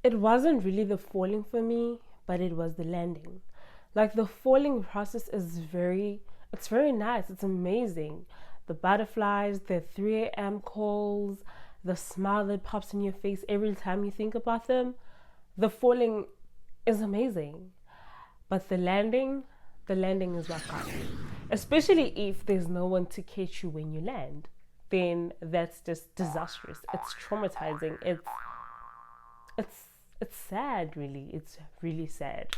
it wasn't really the falling for me, but it was the landing. Like the falling process is it's very nice. It's amazing. The butterflies, the 3 a.m. calls, the smile that pops in your face every time you think about them. The falling is amazing. But the landing is what got me. Especially if there's no one to catch you when you land. Then that's just disastrous. It's traumatizing. It's it's sad, really. It's really sad.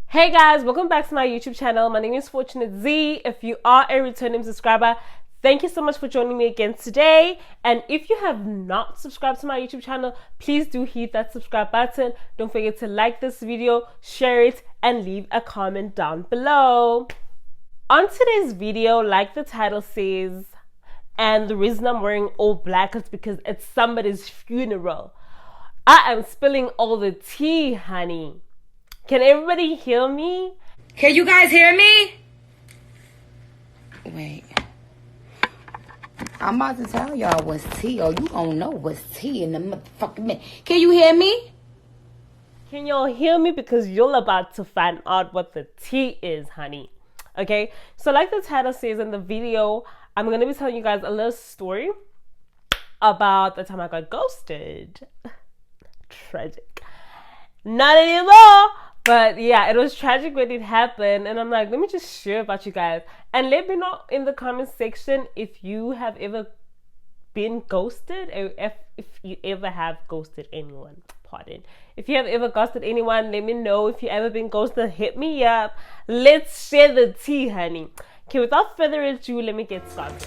Hey guys, welcome back to my YouTube channel. My name is Fortunate Z. If you are a returning subscriber, thank you so much for joining me again today. And if you have not subscribed to my YouTube channel, please do hit that subscribe button. Don't forget to like this video, share it, and leave a comment down below. On today's video, like the title says, and the reason I'm wearing all black is because it's somebody's funeral. I am spilling all the tea, honey. Can everybody hear me? Can you guys hear me? Wait. I'm about to tell y'all what's tea, or you gonna know what's tea in the motherfucking minute. Can you hear me? Can y'all hear me? Because you're about to find out what the tea is, honey. Okay? So like the title says in the video, I'm going to be telling you guys a little story about the time I got ghosted. Tragic. Not anymore. But yeah, it was tragic when it happened. And I'm like, let me just share about you guys. And let me know in the comment section if you have ever been ghosted, or if you ever have ghosted anyone. Pardon. If you have ever ghosted anyone, let me know. If you ever been ghosted, hit me up. Let's share the tea, honey. Okay, without further ado, let me get started.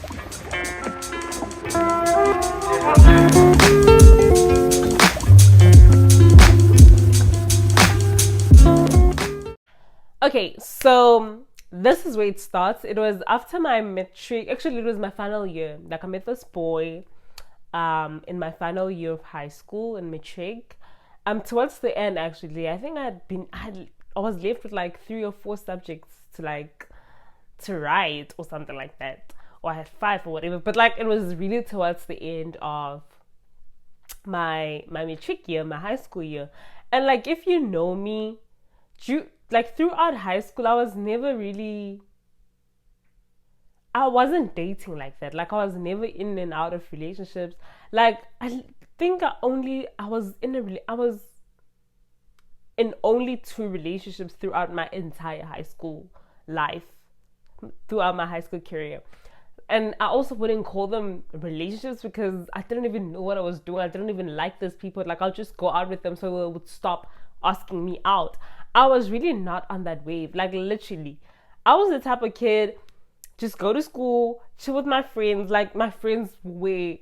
Okay, so this is where it starts. It was after my matric. Actually, it was my final year. Like I met this boy in my final year of high school in matric. Towards the end, actually, I think I was left with like 3 or 4 subjects to write or something like that, or I had 5 or whatever. But like it was really towards the end of my matric year, my high school year. And like if you know me, like throughout high school, I wasn't dating like that. Like I was never in and out of relationships. Like I think I was in only 2 relationships throughout my entire high school life, throughout my high school career. And I also wouldn't call them relationships because I didn't even know what I was doing. I didn't even like those people. Like I'll just go out with them so they would stop asking me out. I was really not on that wave. Like literally, I was the type of kid, just go to school, chill with my friends. Like my friends were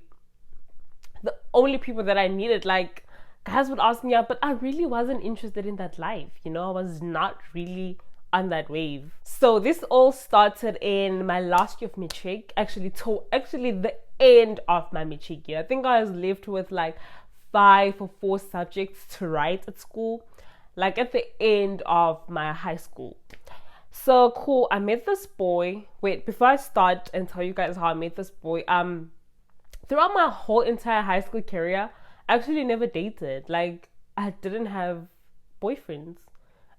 the only people that I needed. Like guys would ask me out, but I really wasn't interested in that life. You know, I was not really on that wave. So this all started in my last year of matric. Actually the end of my matric year. I think I was left with like 5 or 4 subjects to write at school, like at the end of my high school. So cool, I met this boy. Wait, before I start and tell you guys how I met this boy, throughout my whole entire high school career, I actually never dated. Like I didn't have boyfriends.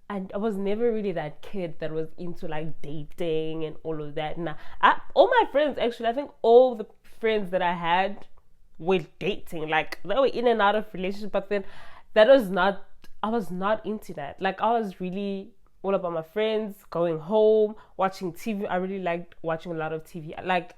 And I was never really that kid that was into like dating and all of that. And all my friends, actually, I think all the friends that I had were dating. Like they were in and out of relationships, but then I was not into that. Like I was really all about my friends, going home, watching TV. I really liked watching a lot of TV. Like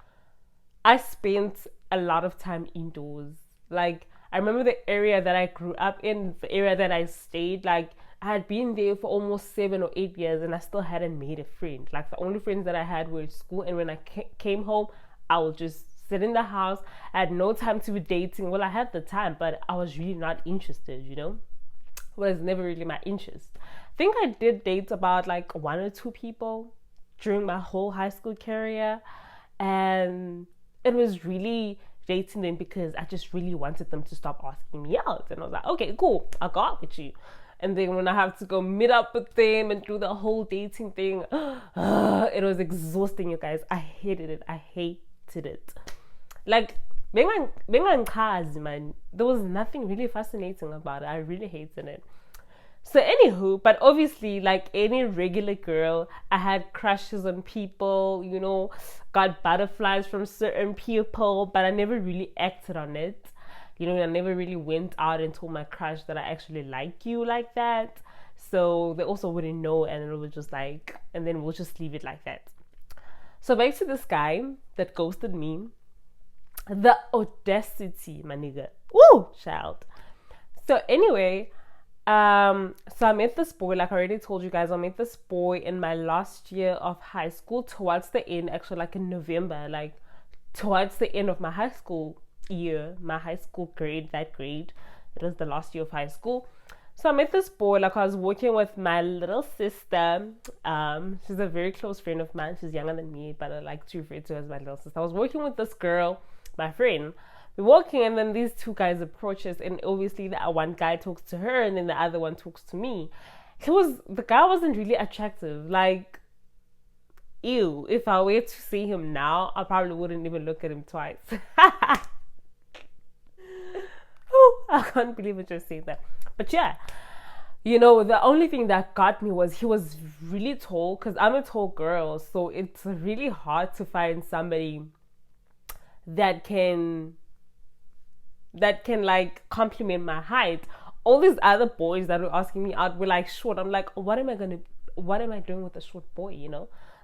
I spent a lot of time indoors. Like I remember the area that I grew up in, the area that I stayed, like I had been there for almost 7 or 8 years and I still hadn't made a friend. Like the only friends that I had were at school, and when I came home, I would just sit in the house. I had no time to be dating. Well, I had the time, but I was really not interested, you know? Well, it's never really my interest. I think I did date about like 1 or 2 people during my whole high school career, and it was really dating them because I just really wanted them to stop asking me out. And I was like, okay, cool, I'll go out with you. And then when I have to go meet up with them and do the whole dating thing, it was exhausting, you guys. I hated it. Like bengangichazi, man. There was nothing really fascinating about it. I really hated it. So anywho, but obviously, like any regular girl, I had crushes on people, got butterflies from certain people, but I never really acted on it. I never really went out and told my crush that I actually like you like that. So they also wouldn't know, and it was just like, and then we'll just leave it like that. So back to this guy that ghosted me. The audacity, my nigga. Woo, child. So anyway, so I met this boy, like I already told you guys, I met this boy in my last year of high school, towards the end, actually, like in November, like towards the end of my high school year, my high school grade, that grade. It was the last year of high school. So I met this boy, like I was working with my little sister. She's a very close friend of mine. She's younger than me, but I like to refer to her as my little sister. I was working with this girl, my friend. We're walking, and then these two guys approach us, and obviously the one guy talks to her, and then the other one talks to me. The guy wasn't really attractive. Like, ew. If I were to see him now, I probably wouldn't even look at him twice. I can't believe I just said that. But yeah, the only thing that got me was he was really tall, because I'm a tall girl, so it's really hard to find somebody that can like compliment my height. All these other boys that were asking me out were like short. I'm like, what am I doing with a short boy,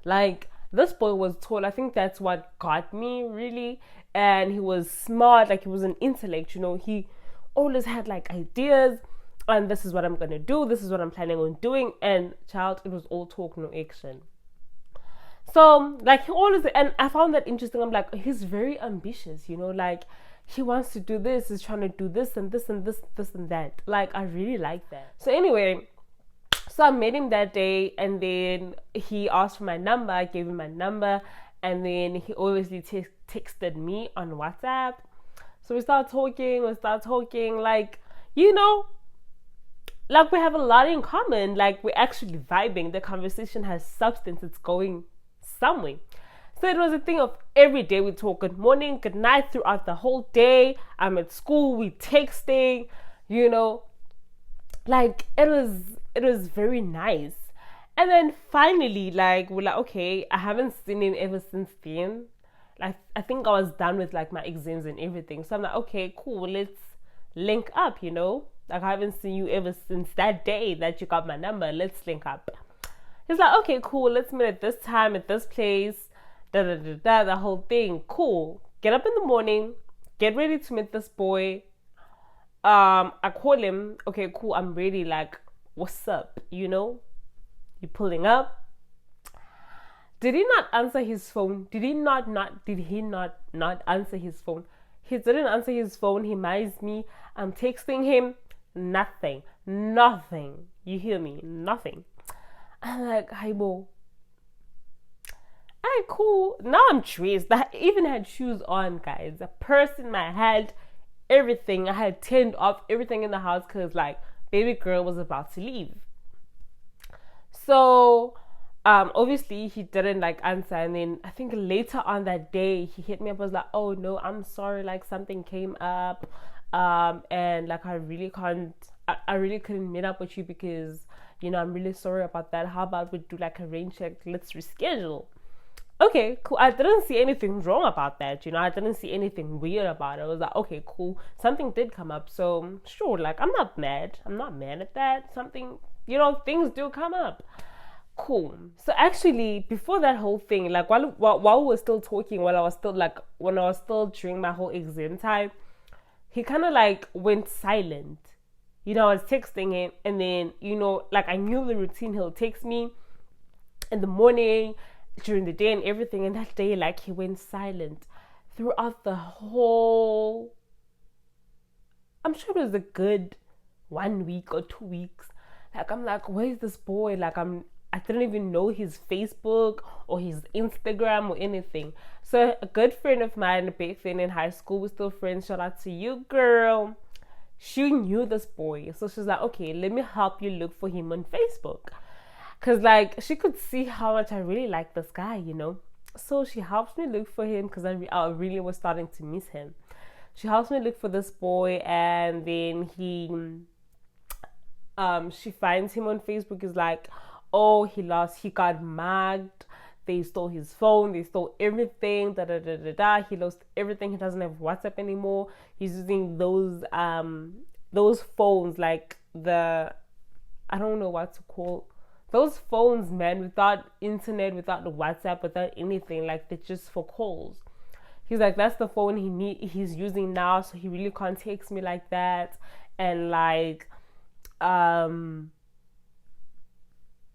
Like, this boy was tall. I think that's what got me, really. And he was smart, like he was an intellect, he always had like ideas, and this is what I'm gonna do, this is what I'm planning on doing. And child, it was all talk, no action. So like he always, and I found that interesting. I'm like, he's very ambitious, like he wants to do this, he's trying to do this and this and this and that. Like, I really like that. So anyway, so I met him that day, and then he asked for my number. I gave him my number, and then he obviously texted me on WhatsApp. So we start talking, like, like we have a lot in common. Like, we're actually vibing. The conversation has substance. It's going somewhere. So it was a thing of every day we talk, good morning, good night, throughout the whole day. I'm at school, we texting, like it was very nice. And then finally, like, we're like, okay, I haven't seen him ever since then. Like, I think I was done with like my exams and everything. So I'm like, okay, cool, let's link up, Like, I haven't seen you ever since that day that you got my number. Let's link up. He's like, okay, cool, let's meet at this time, at this place, the whole thing. Cool. Get up in the morning, get ready to meet this boy. I call him, okay, cool, I'm ready, like, what's up, You pulling up? Did he not answer his phone? Did he not answer his phone? He didn't answer his phone. He minds me. I'm texting him. Nothing. You hear me? Nothing. I'm like, hi, bo. Alright, cool. Now I'm dressed. I even had shoes on, guys. A purse in my hand. Everything. I had turned off everything in the house because, like, baby girl was about to leave. So obviously he didn't like answer, and then I think later on that day he hit me up, was like, oh no, I'm sorry, like something came up, and like I really couldn't meet up with you because I'm really sorry about that. How about we do like a rain check, let's reschedule. Okay, cool. I didn't see anything wrong about that, I didn't see anything weird about it. I was like, okay, cool, something did come up, so sure, like I'm not mad at that. Something, things do come up. Cool. So actually, before that whole thing, like while we were still talking, when I was still during my whole exam time, he kind of like went silent. I was texting him, and then like I knew the routine. He'll text me in the morning, during the day, and everything. And that day, like, he went silent throughout the whole. I'm sure it was a good 1 week or 2 weeks. Like, I'm like, where's this boy? Like, I didn't even know his Facebook or his Instagram or anything. So a good friend of mine back then in high school, we're still friends, shout out to you, girl. She knew this boy. So she's like, okay, let me help you look for him on Facebook. Because, like, she could see how much I really like this guy, So she helps me look for him because I really was starting to miss him. She helps me look for this boy, and then she finds him on Facebook. Is like, oh, he got mugged. They stole his phone. They stole everything. Da da da da da. He lost everything. He doesn't have WhatsApp anymore. He's using those phones, like I don't know what to call those phones, man, without internet, without the WhatsApp, without anything. Like, they're just for calls. He's like, that's the phone he's using now, so he really can't text me like that. And like,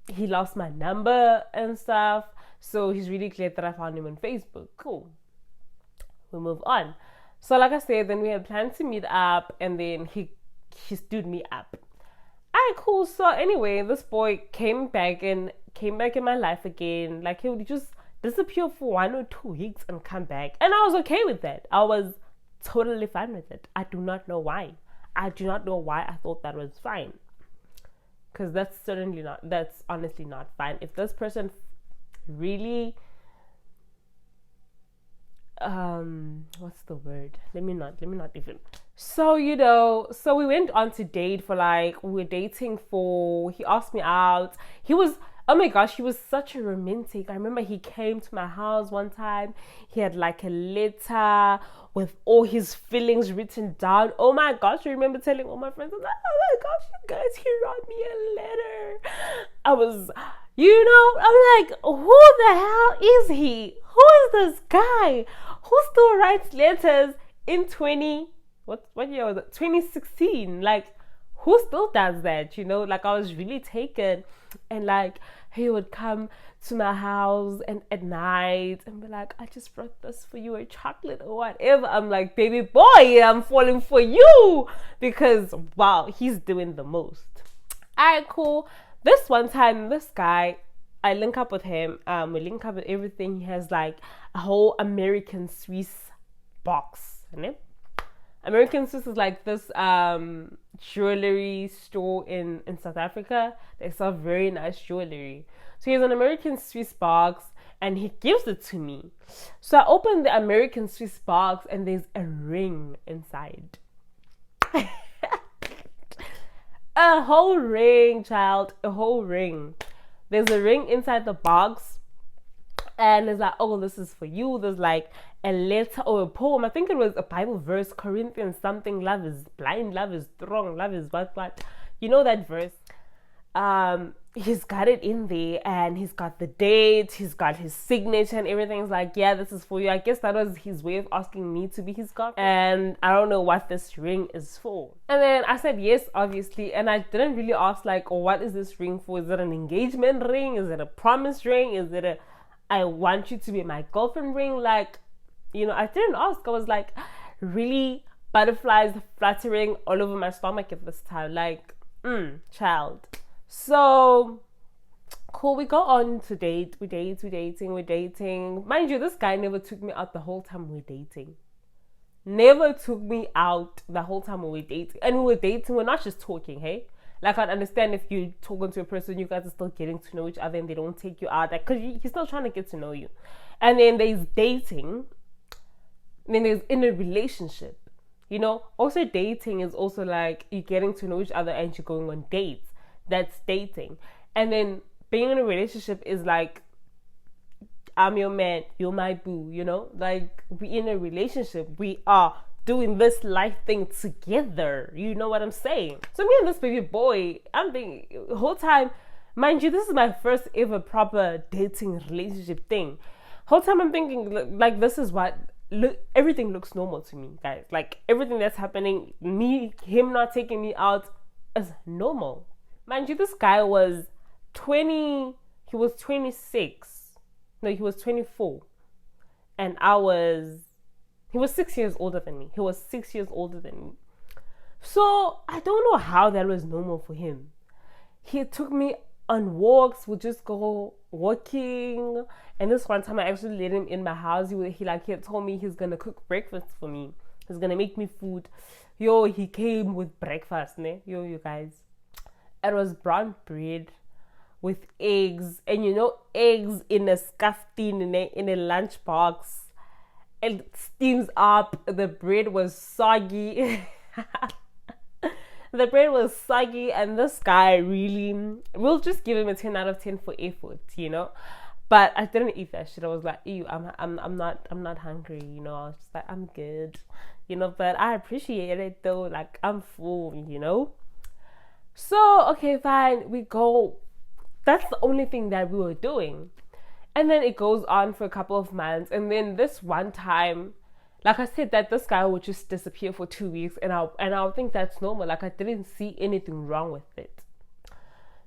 he lost my number and stuff. So he's really glad that I found him on Facebook. Cool. We move on. So like I said, then we had planned to meet up, and then he stood me up. Alright, cool. So anyway, this boy came back in my life again. Like, he would just disappear for 1 or 2 weeks and come back, and I was okay with that. I was totally fine with it. I do not know why. I thought that was fine, because that's honestly not fine. If this person really what's the word, let me not even. So we went on to date for like, we were dating for, he asked me out. He was, oh my gosh, he was such a romantic. I remember he came to my house one time. He had like a letter with all his feelings written down. Oh my gosh, I remember telling all my friends, I was like, oh my gosh, you guys, he wrote me a letter. I was, I'm like, who the hell is he? Who is this guy who still writes letters in what year was it? 2016. Like, who still does that? Like, I was really taken. And like, he would come to my house and at night and be like, I just brought this for you, a chocolate or whatever. I'm like, baby boy, I'm falling for you, because wow, he's doing the most. Alright, cool. This one time, this guy, I link up with him. We link up with everything. He has like a whole American Swiss box. American Swiss is like this jewelry store in South Africa. They sell very nice jewelry. So he has an American Swiss box, and he gives it to me. So I open the American Swiss box, and there's a ring inside. A whole ring, child. A whole ring. There's a ring inside the box, and it's like, oh, this is for you. There's like a letter or a poem. I think it was a Bible verse, Corinthians something. Love is blind, love is strong, love is what. You know that verse? He's got it in there, and he's got the date, he's got his signature and everything. It's like, yeah, this is for you. I guess that was his way of asking me to be his girlfriend, and I don't know what this ring is for. And then I said yes, obviously, and I didn't really ask like, oh, what is this ring for? Is it an engagement ring? Is it a promise ring? Is it a I want you to be my girlfriend ring? Like, I didn't ask. I was like, really, butterflies fluttering all over my stomach at this time. Like, child. So cool, we go on to date. We're dating. Mind you, this guy never took me out the whole time we were dating. Never took me out the whole time we were dating. And we were dating, we're not just talking, hey? Like, I'd understand if you're talking to a person, you guys are still getting to know each other and they don't take you out. Like, because he's still trying to get to know you. And then there's dating. And then there's in a relationship. Also dating is also like you're getting to know each other and you're going on dates. That's dating. And then being in a relationship is like, I'm your man, you're my boo, like, we in a relationship, we are doing this life thing together. You know what I'm saying? So me and this baby boy, I'm thinking the whole time, mind you, this is my first ever proper dating relationship thing. Whole time I'm thinking, like, this is what everything looks normal to me, guys. Like, everything that's happening, him not taking me out, is normal. Mind you, this guy was 20, he was 26. No, he was 24. And he was 6 years older than me. So I don't know how that was normal for him. He took me on walks. We'd just go walking. And this one time I actually let him in my house. He had told me he's going to cook breakfast for me. He's going to make me food. He came with breakfast, ne? You guys. It was brown bread with eggs, and eggs in a scuff tin, in a lunchbox, it steams up. The bread was soggy. The bread was soggy, and this guy really, we'll just give him a 10 out of 10 for effort, you know. But I didn't eat that shit. I was like, ew, I'm not hungry, you know. I was just like, I'm good, you know. But I appreciate it though. Like, I'm full, you know. So okay, fine. We go. That's the only thing that we were doing. And then it goes on for a couple of months. And then this one time, like I said, that this guy would just disappear for 2 weeks, and I would think that's normal. Like, I didn't see anything wrong with it.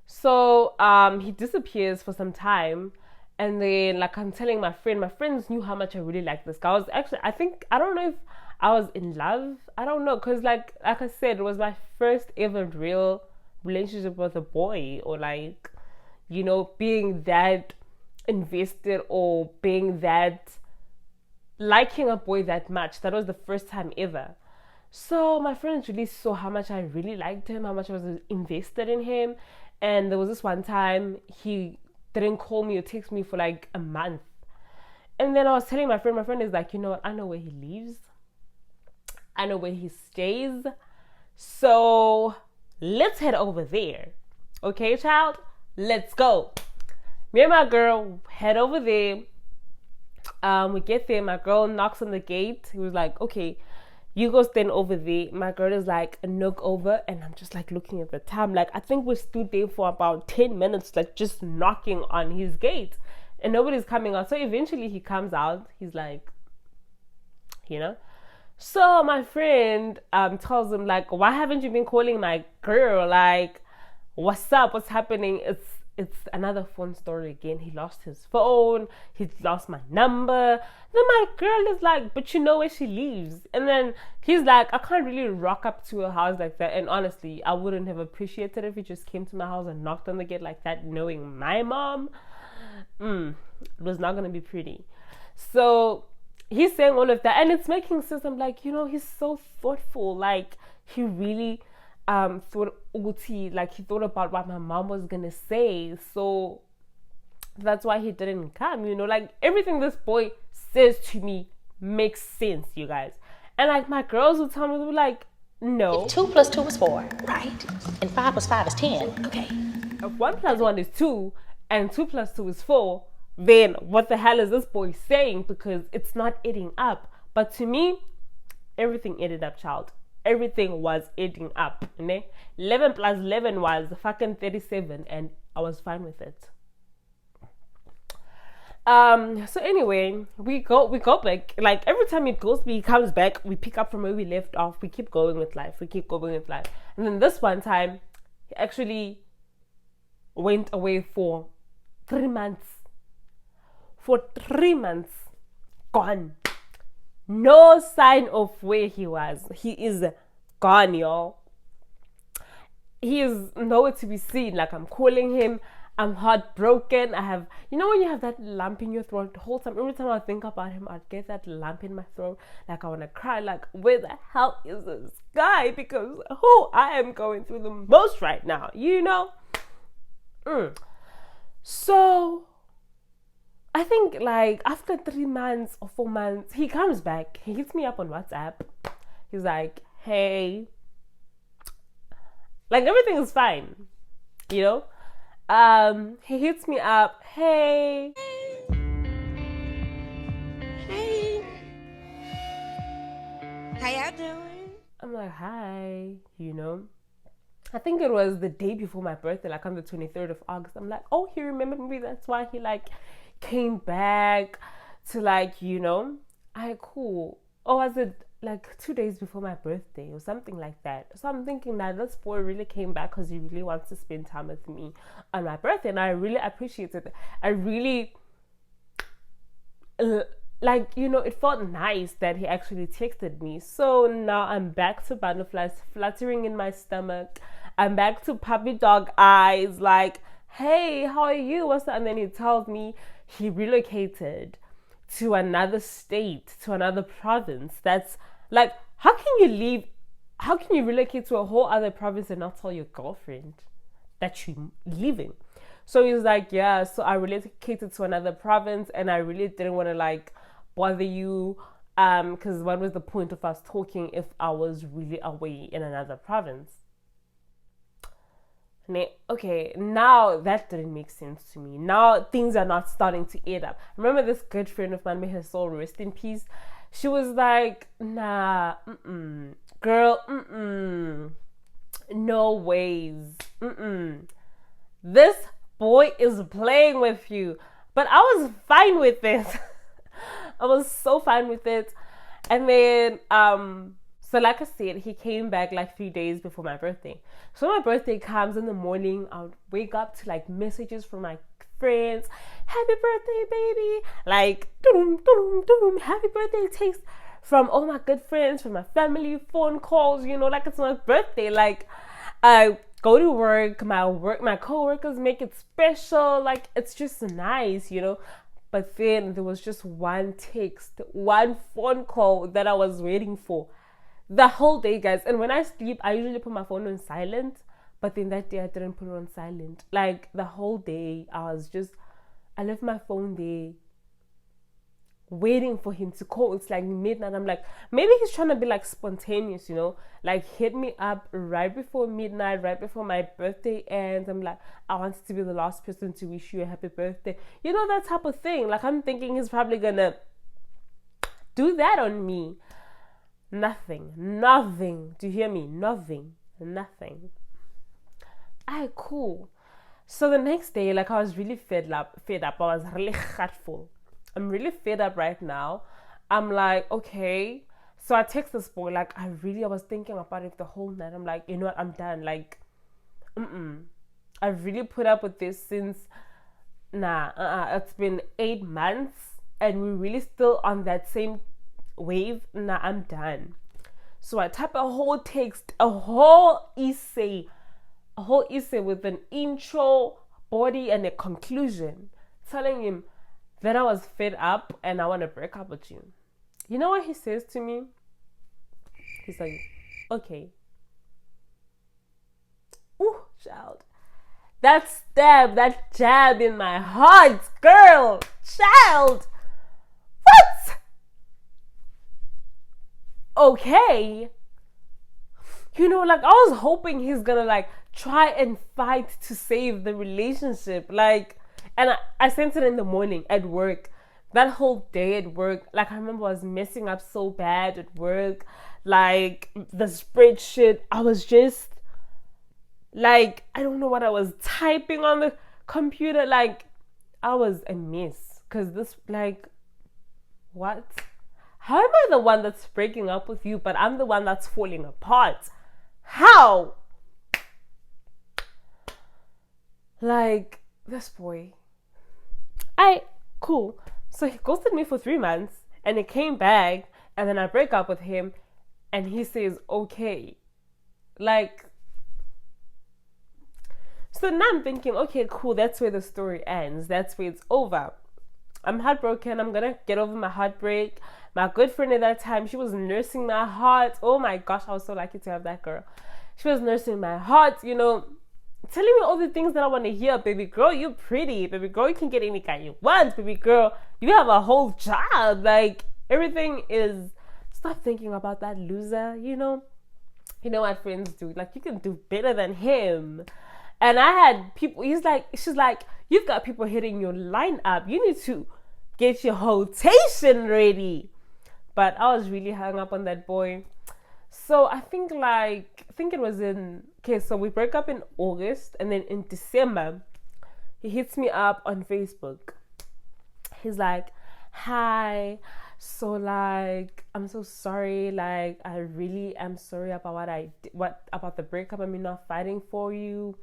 So he disappears for some time, and then like I'm telling my friends knew how much I really liked this guy. I was actually, I don't know if I was in love. I don't know, cause like I said, it was my first ever real relationship with a boy, or like, you know, being that invested or being that liking a boy that much. That was the first time ever. So my friends really saw how much I really liked him, how much I was invested in him. And there was this one time he didn't call me or text me for like a month. And then I was telling my friend is like, you know what, I know where he lives, I know where he stays, so let's head over there. Okay, child, let's go. Me and my girl head over there. We get there. My girl knocks on the gate. He was like, okay, you go stand over there. My girl is like, knock over. And I'm just like looking at the time. Like, I think we stood there for about 10 minutes, like just knocking on his gate. And nobody's coming out. So eventually he comes out. He's like, you know. So my friend tells him, like, why haven't you been calling my girl? Like, what's up? What's happening? It's another phone story again. He lost his phone. He lost my number. Then my girl is like, but you know where she lives. And then he's like, I can't really rock up to a house like that. And honestly, I wouldn't have appreciated if he just came to my house and knocked on the gate like that, knowing my mom. It was not going to be pretty. So he's saying all of that. And it's making sense. I'm like, you know, he's so thoughtful. Like, he really thought like he thought about what my mom was gonna say, so that's why he didn't come, you know. Like, everything this boy says to me makes sense, you guys. And like my girls would tell me, they were like, no, If 2 plus 2 is 4, right? And 5 plus 5 is 10. Okay. if 1 plus 1 is 2 and 2 plus 2 is 4, then what the hell is this boy saying? Because it's not adding up. But to me, everything added up, child. Everything was adding up. Ne? 11 plus 11 was fucking 37, and I was fine with it. So anyway, we go back. Like, every time he comes back, we pick up from where we left off. We keep going with life. And then this one time, he actually went away for 3 months. For 3 months, gone. No sign of where he was. He is gone, y'all. He is nowhere to be seen. Like, I'm calling him. I'm heartbroken. I have, you know, when you have that lump in your throat the whole time. Every time I think about him, I'd get that lump in my throat. Like, I want to cry. Like, where the hell is this guy? Because I am going through the most right now, you know? So I think like after 3 months or 4 months, he comes back. He hits me up on WhatsApp. He's like, hey, like, everything is fine, you know. He hits me up, hey, How y'all doing? I'm like, hi, you know. I think it was the day before my birthday, like on the 23rd of August. I'm like, oh, he remembered me. That's why he like came back to, like, you know. Cool. Oh, was it like 2 days before my birthday or something like that? So I'm thinking that this boy really came back because he really wants to spend time with me on my birthday, and I really appreciated it. I really like, you know, it felt nice that he actually texted me. So now I'm back to butterflies fluttering in my stomach. I'm back to puppy dog eyes, like, hey, how are you? What's that? And then he tells me he relocated to another state, to another province. That's like, how can you relocate to a whole other province and not tell your girlfriend that you're leaving? So he's like, yeah, so I relocated to another province, and I really didn't want to like bother you Because what was the point of us talking if I was really away in another province? Okay, now that didn't make sense to me. Now things are not starting to add up. I remember this good friend of mine, may her soul rest in peace. She was like, nah, girl, no ways, this boy is playing with you. But I was fine with it. I was so fine with it. And then, so like I said, he came back like 3 days before my birthday. So when my birthday comes in the morning, I'll wake up to like messages from my friends. Happy birthday, baby. Like, happy birthday text from all my good friends, from my family, phone calls, like it's my birthday. Like, I go to work, my co-workers make it special. Like, it's just nice, But then there was just one text, one phone call that I was waiting for the whole day, guys. And when I sleep, I usually put my phone on silent, but then that day I didn't put it on silent. Like, the whole day I left my phone there waiting for him to call. It's like midnight. I'm like, maybe he's trying to be like spontaneous, like hit me up right before midnight, right before my birthday ends. I'm like, I wanted to be the last person to wish you a happy birthday, that type of thing. Like, I'm thinking he's probably gonna do that on me. Nothing. Do you hear me? Nothing. Alright, cool. So the next day, like, I was really fed up. I was really hurtful. I'm really fed up right now. I'm like, okay. So I text this boy, like, I was thinking about it the whole night. I'm like, you know what, I'm done. Like, I've really put up with this since, it's been 8 months and we're really still on that same wave. I'm done. So I type a whole text, a whole essay with an intro, body, and a conclusion, telling him that I was fed up and I want to break up with you. You know what he says to me? He's like, okay. Ooh, child. That jab in my heart, girl, child. What? Okay. Like, I was hoping he's gonna like try and fight to save the relationship. Like, and I sent it in the morning at work. That whole day at work, like, I remember I was messing up so bad at work. Like, the spreadsheet, I was just like, I don't know what I was typing on the computer. Like, I was a mess. Because this, like, what? How am I the one that's breaking up with you, but I'm the one that's falling apart? How? Like, this boy. Cool. So he ghosted me for 3 months and he came back and then I break up with him and he says, okay. Like, so now I'm thinking, okay, cool, that's where the story ends. That's where it's over. I'm heartbroken. I'm gonna get over my heartbreak. My good friend at that time, she was nursing my heart. Oh my gosh, I was so lucky to have that girl. She was nursing my heart, telling me all the things that I want to hear. Baby girl, you're pretty. Baby girl, you can get any guy you want. Baby girl, you have a whole job. Like, everything is... Stop thinking about that loser, You know what friends do. Like, you can do better than him. And I had people... She's like, you've got people hitting your line up. You need to get your rotation ready. But I was really hung up on that boy. So I think it was so we break up in August, and then in December, he hits me up on Facebook. He's like, hi, so like, I'm so sorry, like, I really am sorry about about the breakup. I mean, not fighting for you.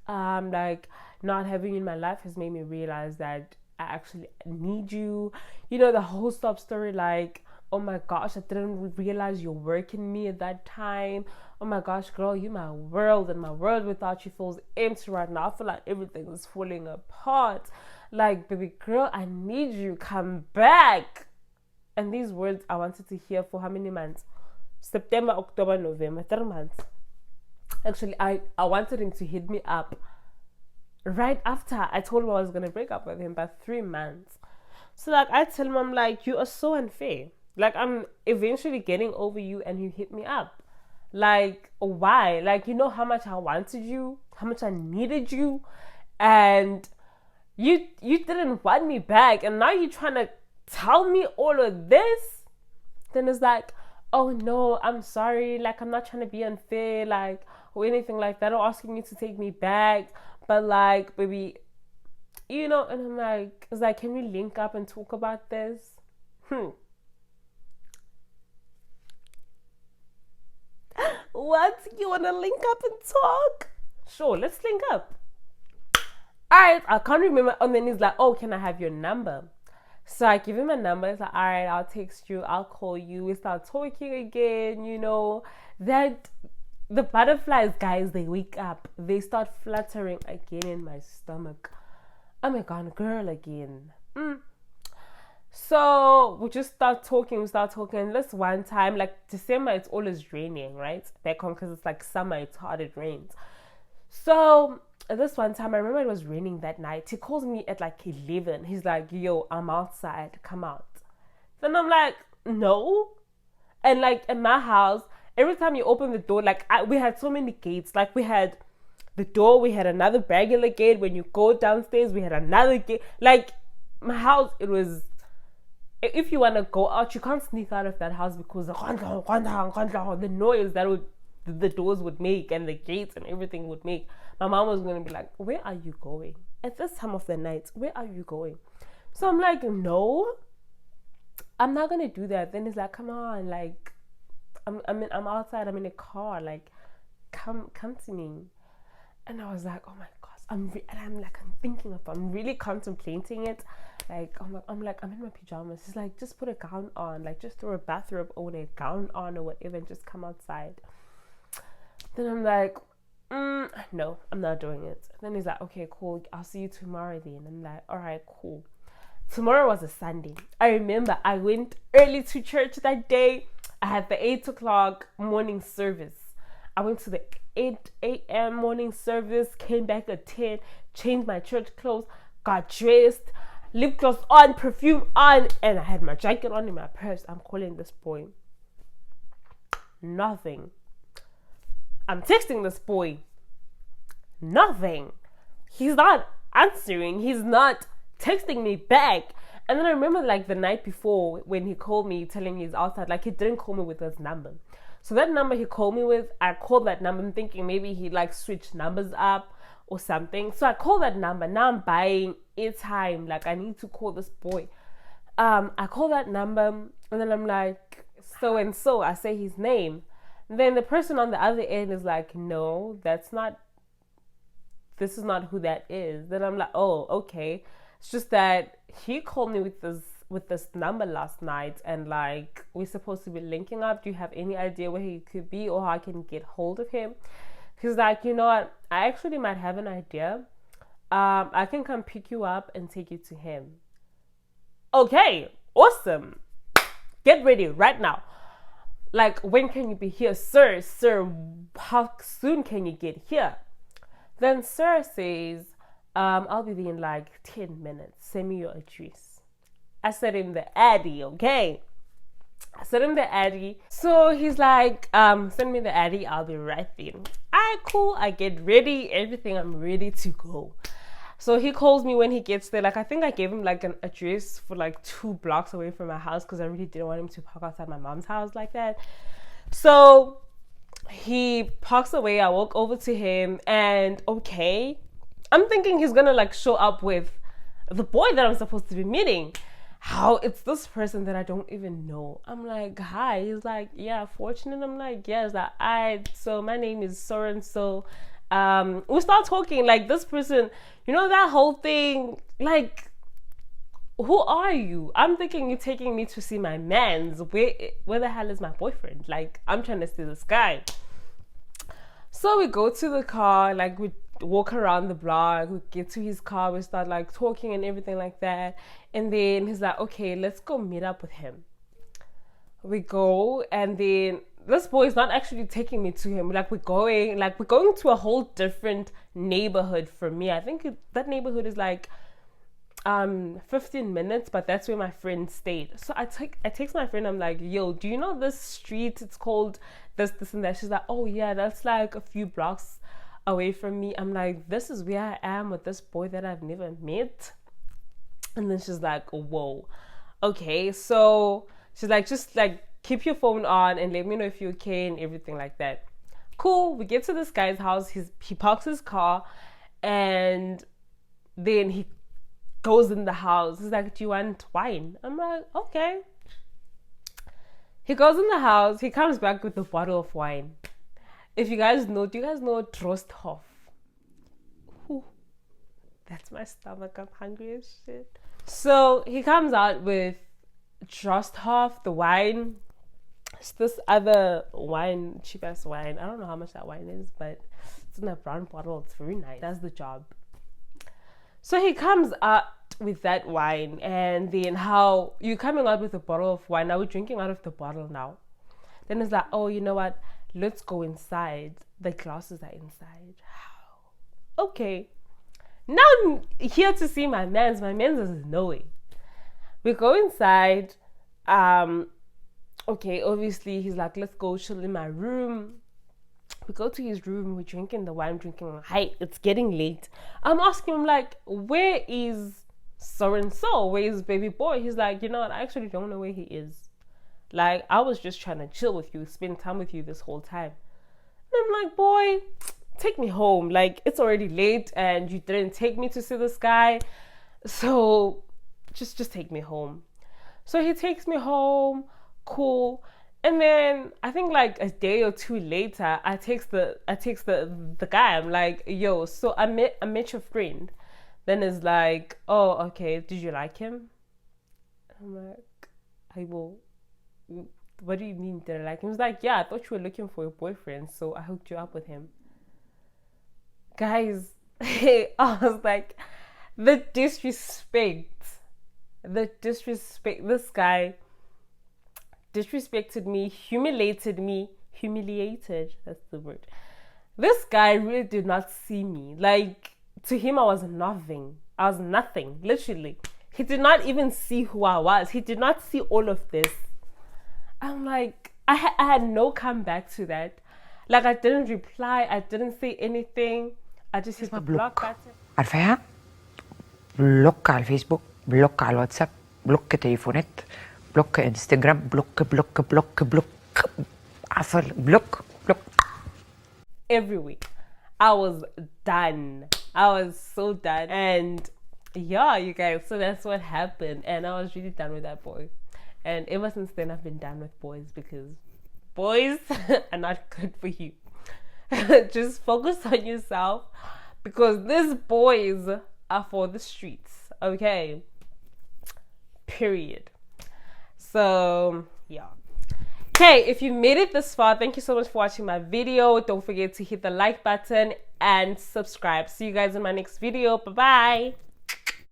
Like, not having you in my life has made me realize that I actually need you. The whole stop story, like, oh my gosh, I didn't realize you're working me at that time. Oh my gosh, girl, you're my world, and my world without you feels empty right now. I feel like everything is falling apart. Like, baby girl, I need you. Come back. And these words I wanted to hear for how many months? September, October, November, 3 months. Actually, I wanted him to hit me up right after I told him I was going to break up with him by 3 months. So, like, I tell him, I'm like, you are so unfair. Like, I'm eventually getting over you and you hit me up. Like, why? Like, you know how much I wanted you, how much I needed you, and you didn't want me back, and now you're trying to tell me all of this. Then it's like, oh no, I'm sorry, like, I'm not trying to be unfair, like, or anything like that, or asking you to take me back, but like, baby, you know. And I'm like, it's like, can we link up and talk about this? What? You wanna link up and talk? Sure, let's link up. Alright, I can't remember. And then he's like, oh, can I have your number? So I give him a number. It's like, alright, I'll text you, I'll call you. We start talking again, you know. That the butterflies, guys, they wake up. They start fluttering again in my stomach. Oh my god, girl again. So we just start talking. And this one time, like December, it's always raining, right? Back home, because it's like summer, it's hard, it rains. So this one time, I remember it was raining that night. He calls me at like 11. He's like, yo, I'm outside, come out. Then I'm like, no. And like in my house, every time you open the door, like we had so many gates. Like we had the door, we had another regular gate. When you go downstairs, we had another gate. Like my house, it was, if you want to go out, you can't sneak out of that house because the noise that the doors would make and the gates and everything would make. My mom was going to be like, where are you going at this time of the night? Where are you going? So I'm like, no, I'm not going to do that. Then he's like, come on, like I'm outside, I'm in a car, like come to me. And I was like, oh my gosh, I'm really contemplating it. Like, I'm in my pajamas. He's like, just put a gown on, like just throw a bathrobe or a gown on or whatever and just come outside. Then I'm like, no, I'm not doing it. Then he's like, okay, cool, I'll see you tomorrow then. I'm like, all right, cool. Tomorrow was a Sunday. I remember I went early to church that day. I had the 8 o'clock morning service. I went to the 8 a.m. morning service, came back at 10, changed my church clothes, got dressed, lip gloss on, perfume on, and I had my jacket on in my purse. I'm calling this boy. Nothing. I'm texting this boy. Nothing. He's not answering. He's not texting me back. And then I remember like the night before when he called me telling me he's outside, like he didn't call me with his number. So that number he called me with, I called that number. I'm thinking maybe he like switched numbers up or something. So I called that number. Now I'm buying airtime. Like I need to call this boy. I call that number and then I'm like, so and so. I say his name. And then the person on the other end is like, no, this is not who that is. Then I'm like, oh, okay. It's just that he called me with this number last night and like we're supposed to be linking up. Do you have any idea where he could be or how I can get hold of him? He's like, you know what, I actually might have an idea. I can come pick you up and take you to him. Okay, awesome. Get ready right now. Like, when can you be here? Sir, how soon can you get here? Then sir says, I'll be there in like 10 minutes. Send me your address. I sent him the Addy, okay? I sent him the Addy. So he's like, send me the Addy. I'll be right there. Alright, cool. I get ready. Everything. I'm ready to go. So he calls me when he gets there. Like, I think I gave him like an address for like 2 blocks away from my house because I really didn't want him to park outside my mom's house like that. So he parks away. I walk over to him and okay, I'm thinking he's gonna like show up with the boy that I'm supposed to be meeting. How it's this person that I don't even know. I'm like, hi. He's like, yeah, fortunate. I'm like, yes. So my name is so and so. We start talking like this person, you know, that whole thing, like, who are you? I'm thinking you're taking me to see my mans. Where the hell is my boyfriend? Like, I'm trying to see this guy. So we go to the car, like we walk around the block, we get to his car, we start like talking and everything like that. And then he's like, okay, let's go meet up with him. We go, and then this boy is not actually taking me to him. We're going to a whole different neighborhood from me. I think that neighborhood is like, 15 minutes, but that's where my friend stayed. So I text my friend, I'm like, yo, do you know this street? It's called this and that. She's like, oh yeah, that's like a few blocks away from me. I'm like, this is where I am with this boy that I've never met. And then she's like, whoa, okay. So she's like, just like keep your phone on and let me know if you're okay and everything like that. Cool. We get to this guy's house. He parks his car, and then he goes in the house. He's like, do you want wine? I'm like, okay. He goes in the house. He comes back with a bottle of wine. If you guys know, do you guys know Trosthof? That's my stomach. I'm hungry as shit. So he comes out with Trosthof, the wine. It's this other wine, cheap ass wine. I don't know how much that wine is, but it's in a brown bottle. It's very nice. Does the job. So he comes out with that wine, and then how you coming out with a bottle of wine. Now we're drinking out of the bottle now. Then it's like, oh, you know what? Let's go inside. The glasses are inside. Okay. Now I'm here to see my mans. My mans is knowing. We go inside. Okay, obviously he's like, let's go chill in my room. We go to his room, we're drinking the wine, drinking. Hey, it's getting late. I'm asking him, like, where is so-and-so? Where is baby boy? He's like, you know what? I actually don't know where he is. Like, I was just trying to chill with you, spend time with you this whole time. And I'm like, boy, take me home. Like, it's already late and you didn't take me to see this guy. So just take me home. So he takes me home. Cool. And then I think like a day or two later, I text the guy. I'm like, yo, so I met your friend. Then it's like, oh, okay, did you like him? I'm like, what do you mean did I like him? He's like, yeah, I thought you were looking for a boyfriend, so I hooked you up with him. Guys, I was like, the disrespect. This guy disrespected me, humiliated, that's the word. This guy really did not see me. Like, to him I was nothing, literally. He did not even see who I was. He did not see all of this. I'm like, I had no comeback to that. Like, I didn't reply, I didn't say anything. I just hit the block button. عارفاها؟ بلوك على الفيسبوك، بلوك على الواتساب، بلوك تليفونات، بلوك انستجرام، بلوك عفوا بلوك. Every week I was done. I was so done. And yeah, you guys, so that's what happened. And I was really done with that boy. And ever since then I've been done with boys, because boys are not good for you. Just focus on yourself, because these boys are for the streets, okay? Period. So yeah. Okay, if you made it this far, thank you so much for watching my video. Don't forget to hit the like button and subscribe. See you guys in my next video. Bye bye.